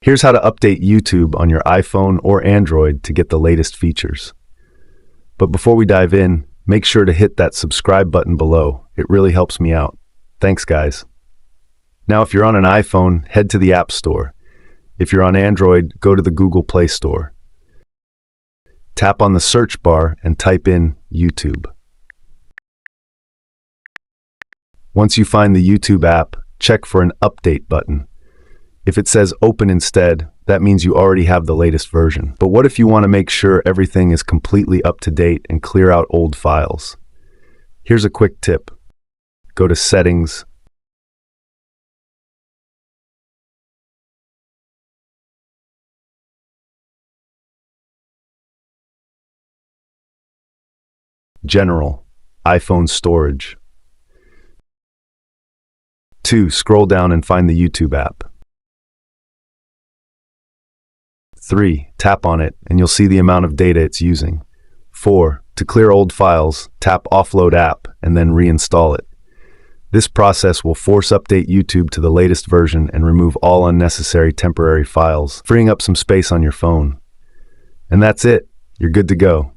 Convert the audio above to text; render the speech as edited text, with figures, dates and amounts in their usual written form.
Here's how to update YouTube on your iPhone or Android to get the latest features. But before we dive in, make sure to hit that subscribe button below. It really helps me out. Thanks, guys. Now, if you're on an iPhone, head to the App Store. If you're on Android, go to the Google Play Store. Tap on the search bar and type in YouTube. Once you find the YouTube app, check for an update button. If it says open instead, that means you already have the latest version. But what if you want to make sure everything is completely up to date and clear out old files? Here's a quick tip. Go to Settings, General, iPhone Storage. 2. Scroll down and find the YouTube app. 3. Tap on it and you'll see the amount of data it's using. 4. To clear old files, tap Offload App and then reinstall it. This process will force update YouTube to the latest version and remove all unnecessary temporary files, freeing up some space on your phone. And that's it. You're good to go.